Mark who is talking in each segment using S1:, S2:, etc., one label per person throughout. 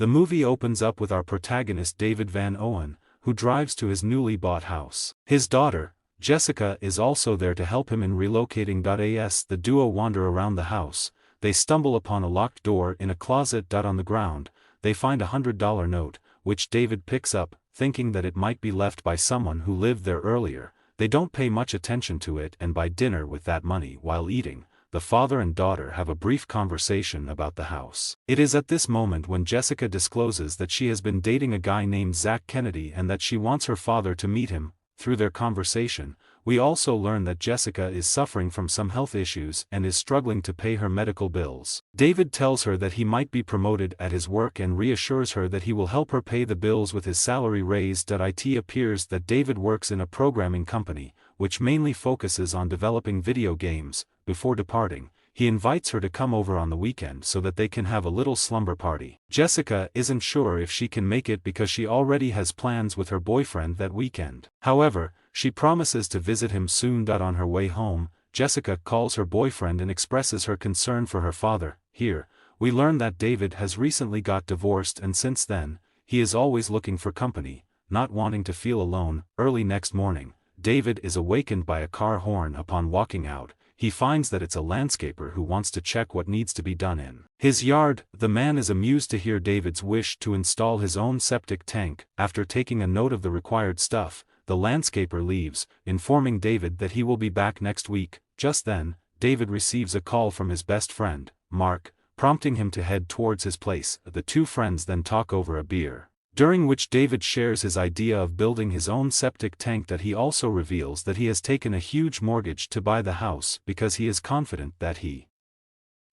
S1: The movie opens up with our protagonist David Van Owen, who drives to his newly bought house. His daughter, Jessica, is also there to help him in relocating. As the duo wander around the house, they stumble upon a locked door in a closet. On the ground, they find a $100 note, which David picks up, thinking that it might be left by someone who lived there earlier. They don't pay much attention to it and buy dinner with that money. While eating, the father and daughter have a brief conversation about the house. It is at this moment when Jessica discloses that she has been dating a guy named Zach Kennedy and that she wants her father to meet him. Through their conversation, we also learn that Jessica is suffering from some health issues and is struggling to pay her medical bills. David tells her that he might be promoted at his work and reassures her that he will help her pay the bills with his salary raised. It appears that David works in a programming company, which mainly focuses on developing video games. Before departing, he invites her to come over on the weekend so that they can have a little slumber party. Jessica isn't sure if she can make it because she already has plans with her boyfriend that weekend. However, she promises to visit him soon. On her way home, Jessica calls her boyfriend and expresses her concern for her father. Here, we learn that David has recently got divorced and since then, he is always looking for company, not wanting to feel alone. Early next morning, David is awakened by a car horn. Upon walking out, he finds that it's a landscaper who wants to check what needs to be done in his yard. The man is amused to hear David's wish to install his own septic tank. After taking a note of the required stuff, the landscaper leaves, informing David that he will be back next week. Just then, David receives a call from his best friend, Mark, prompting him to head towards his place. The two friends then talk over a beer, during which David shares his idea of building his own septic tank. He also reveals that he has taken a huge mortgage to buy the house because he is confident that he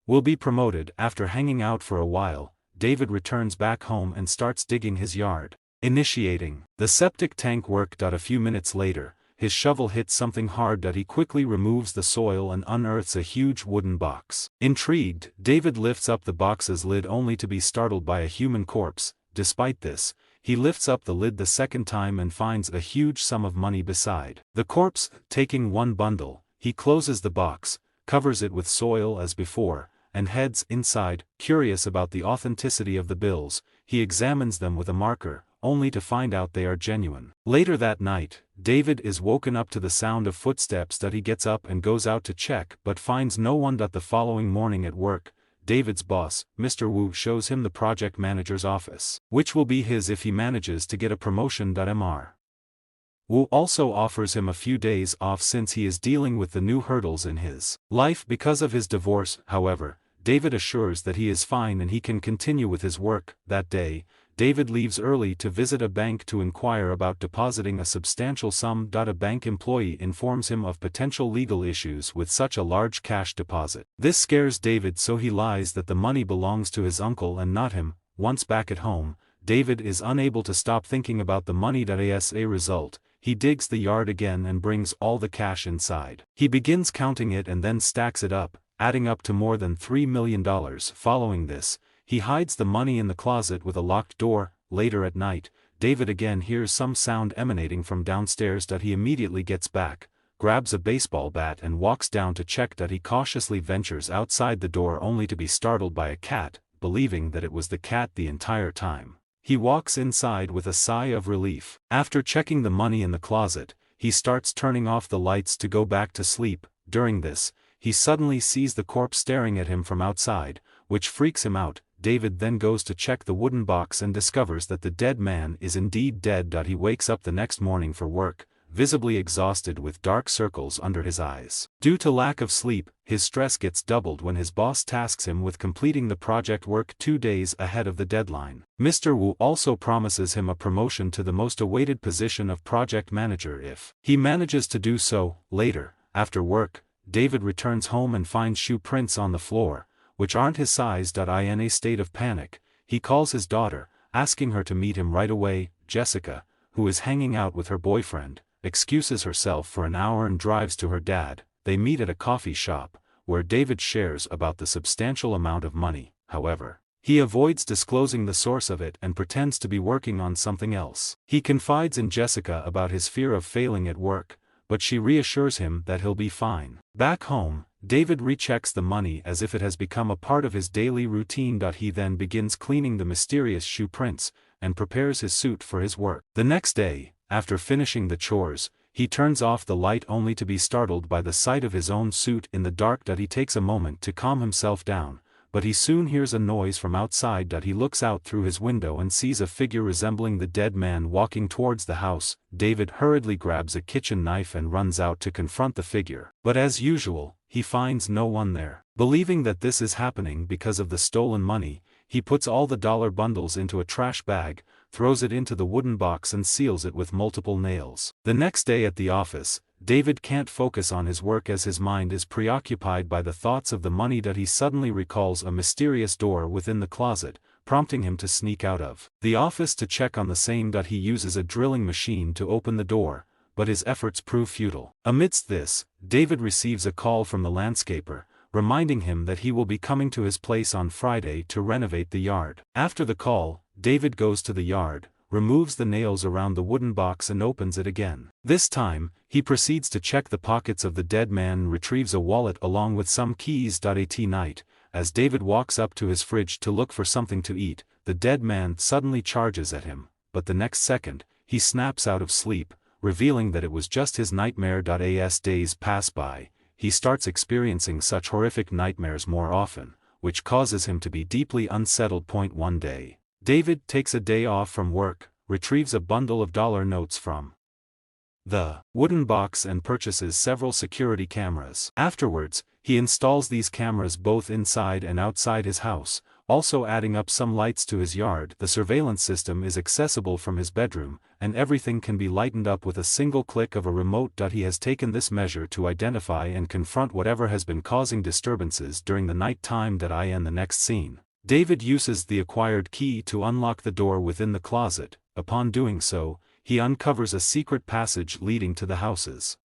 S1: will be promoted. After hanging out for a while, David returns back home and starts digging his yard, initiating the septic tank work. A few minutes later, his shovel hits something hard. He quickly removes the soil and unearths a huge wooden box. Intrigued, David lifts up the box's lid only to be startled by a human corpse. Despite this, he lifts up the lid the second time and finds a huge sum of money beside the corpse. Taking one bundle, he closes the box, covers it with soil as before, and heads inside. Curious about the authenticity of the bills, he examines them with a marker, only to find out they are genuine. Later that night, David is woken up to the sound of footsteps. He gets up and goes out to check but finds no one. The following morning at work, David's boss, Mr. Wu, shows him the project manager's office, which will be his if he manages to get a promotion. Mr. Wu also offers him a few days off since he is dealing with the new hurdles in his life because of his divorce. However, David assures that he is fine and he can continue with his work. That day, David leaves early to visit a bank to inquire about depositing a substantial sum. A bank employee informs him of potential legal issues with such a large cash deposit. This scares David, so he lies that the money belongs to his uncle and not him. Once back at home, David is unable to stop thinking about the money. As a result, he digs the yard again and brings all the cash inside. He begins counting it and then stacks it up, adding up to more than $3 million. Following this, he hides the money in the closet with a locked door. Later at night, David again hears some sound emanating from downstairs. He immediately gets back, grabs a baseball bat and walks down to check. He cautiously ventures outside the door only to be startled by a cat, believing that it was the cat the entire time. He walks inside with a sigh of relief. After checking the money in the closet, he starts turning off the lights to go back to sleep. During this, he suddenly sees the corpse staring at him from outside, which freaks him out. David then goes to check the wooden box and discovers that the dead man is indeed dead. He wakes up the next morning for work, visibly exhausted with dark circles under his eyes. Due to lack of sleep, his stress gets doubled when his boss tasks him with completing the project work 2 days ahead of the deadline. Mr. Wu also promises him a promotion to the most awaited position of project manager if he manages to do so. Later, after work, David returns home and finds shoe prints on the floor, which aren't his size. In a state of panic, he calls his daughter, asking her to meet him right away. Jessica, who is hanging out with her boyfriend, excuses herself for an hour and drives to her dad. They meet at a coffee shop, where David shares about the substantial amount of money. However, he avoids disclosing the source of it and pretends to be working on something else. He confides in Jessica about his fear of failing at work, but she reassures him that he'll be fine. Back home, David rechecks the money as if it has become a part of his daily routine. He then begins cleaning the mysterious shoe prints, and prepares his suit for his work. The next day, after finishing the chores, he turns off the light only to be startled by the sight of his own suit in the dark. He takes a moment to calm himself down, but he soon hears a noise from outside. He looks out through his window and sees a figure resembling the dead man walking towards the house. David hurriedly grabs a kitchen knife and runs out to confront the figure, but as usual, he finds no one there. Believing that this is happening because of the stolen money, he puts all the dollar bundles into a trash bag, throws it into the wooden box and seals it with multiple nails. The next day at the office, David can't focus on his work as his mind is preoccupied by the thoughts of the money. He suddenly recalls a mysterious door within the closet, prompting him to sneak out of the office to check on the same. He uses a drilling machine to open the door, but his efforts prove futile. Amidst this, David receives a call from the landscaper, reminding him that he will be coming to his place on Friday to renovate the yard. After the call, David goes to the yard, removes the nails around the wooden box and opens it again. This time, he proceeds to check the pockets of the dead man and retrieves a wallet along with some keys. At night, as David walks up to his fridge to look for something to eat, the dead man suddenly charges at him, but the next second, he snaps out of sleep, revealing that it was just his nightmare. As days pass by, he starts experiencing such horrific nightmares more often, which causes him to be deeply unsettled. One day, David takes a day off from work, retrieves a bundle of dollar notes from the wooden box and purchases several security cameras. Afterwards, he installs these cameras both inside and outside his house, also adding up some lights to his yard. The surveillance system is accessible from his bedroom, and everything can be lightened up with a single click of a remote. He has taken this measure to identify and confront whatever has been causing disturbances during the night time. In the next scene, David uses the acquired key to unlock the door within the closet. Upon doing so, he uncovers a secret passage leading to the house's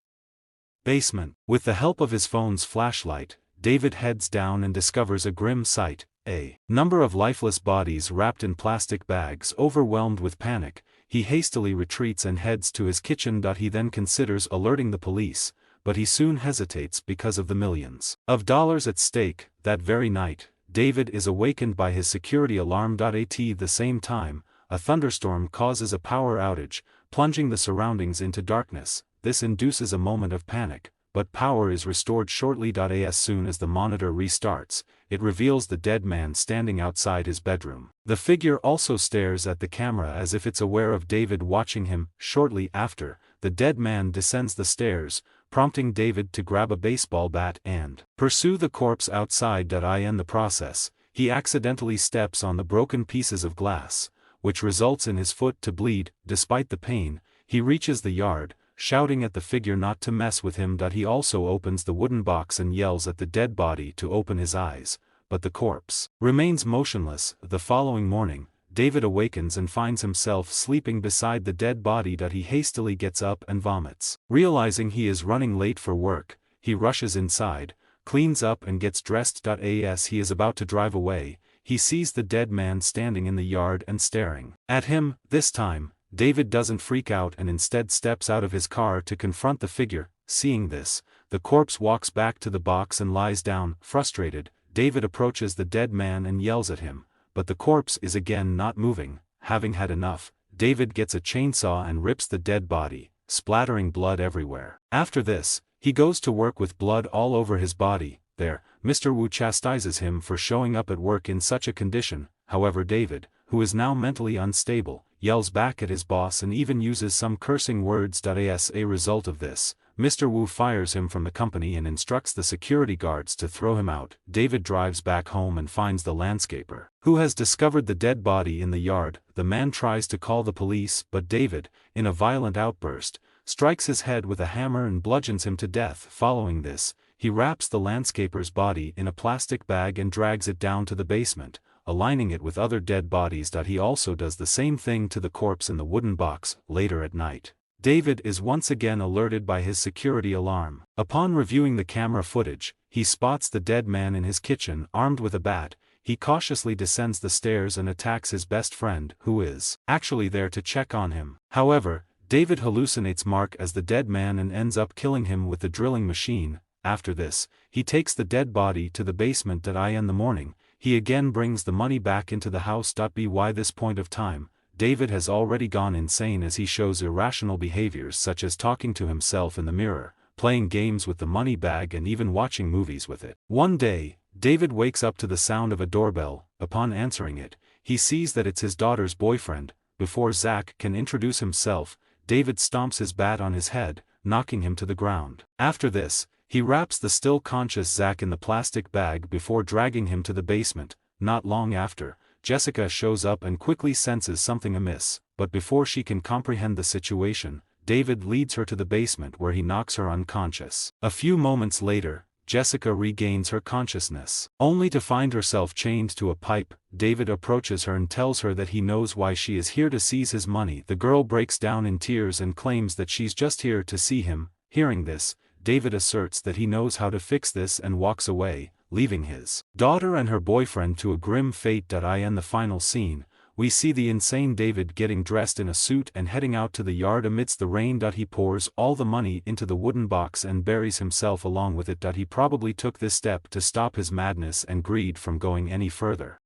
S1: basement. With the help of his phone's flashlight, David heads down and discovers a grim sight: a number of lifeless bodies wrapped in plastic bags. Overwhelmed with panic, he hastily retreats and heads to his kitchen. He then considers alerting the police, but he soon hesitates because of the millions of dollars at stake. That very night, David is awakened by his security alarm. At the same time, a thunderstorm causes a power outage, plunging the surroundings into darkness. This induces a moment of panic, but power is restored shortly. As soon as the monitor restarts, it reveals the dead man standing outside his bedroom. The figure also stares at the camera as if it's aware of David watching him. Shortly after, the dead man descends the stairs, prompting David to grab a baseball bat and pursue the corpse outside. In the process, he accidentally steps on the broken pieces of glass, which results in his foot to bleed. Despite the pain, he reaches the yard, shouting at the figure not to mess with him. He also opens the wooden box and yells at the dead body to open his eyes, but the corpse remains motionless. The following morning, David awakens and finds himself sleeping beside the dead body. He hastily gets up and vomits. Realizing he is running late for work, he rushes inside, cleans up and gets dressed. As he is about to drive away, he sees the dead man standing in the yard and staring at him. This time, David doesn't freak out and instead steps out of his car to confront the figure. Seeing this, the corpse walks back to the box and lies down. Frustrated, David approaches the dead man and yells at him, but the corpse is again not moving. Having had enough, David gets a chainsaw and rips the dead body, splattering blood everywhere. After this, he goes to work with blood all over his body. There, Mr. Wu chastises him for showing up at work in such a condition. However, David, who is now mentally unstable, yells back at his boss and even uses some cursing words. As a result of this, Mr. Wu fires him from the company and instructs the security guards to throw him out. David drives back home and finds the landscaper, who has discovered the dead body in the yard. The man tries to call the police, but David, in a violent outburst, strikes his head with a hammer and bludgeons him to death. Following this, he wraps the landscaper's body in a plastic bag and drags it down to the basement, aligning it with other dead bodies. He also does the same thing to the corpse in the wooden box. Later at night, David is once again alerted by his security alarm. Upon reviewing the camera footage, he spots the dead man in his kitchen armed with a bat. He cautiously descends the stairs and attacks his best friend, who is actually there to check on him. However, David hallucinates Mark as the dead man and ends up killing him with the drilling machine. After this, he takes the dead body to the basement. In the morning, he again brings the money back into the house. By this point of time, David has already gone insane as he shows irrational behaviors such as talking to himself in the mirror, playing games with the money bag and even watching movies with it. One day, David wakes up to the sound of a doorbell. Upon answering it, he sees that it's his daughter's boyfriend. Before Zach can introduce himself, David stomps his bat on his head, knocking him to the ground. After this, he wraps the still conscious Zach in the plastic bag before dragging him to the basement. Not long after, Jessica shows up and quickly senses something amiss, but before she can comprehend the situation, David leads her to the basement where he knocks her unconscious. A few moments later, Jessica regains her consciousness, only to find herself chained to a pipe. David approaches her and tells her that he knows why she is here, to seize his money. The girl breaks down in tears and claims that she's just here to see him. Hearing this, David asserts that he knows how to fix this and walks away, leaving his daughter and her boyfriend to a grim fate. In the final scene, we see the insane David getting dressed in a suit and heading out to the yard amidst the rain. He pours all the money into the wooden box and buries himself along with it. He probably took this step to stop his madness and greed from going any further.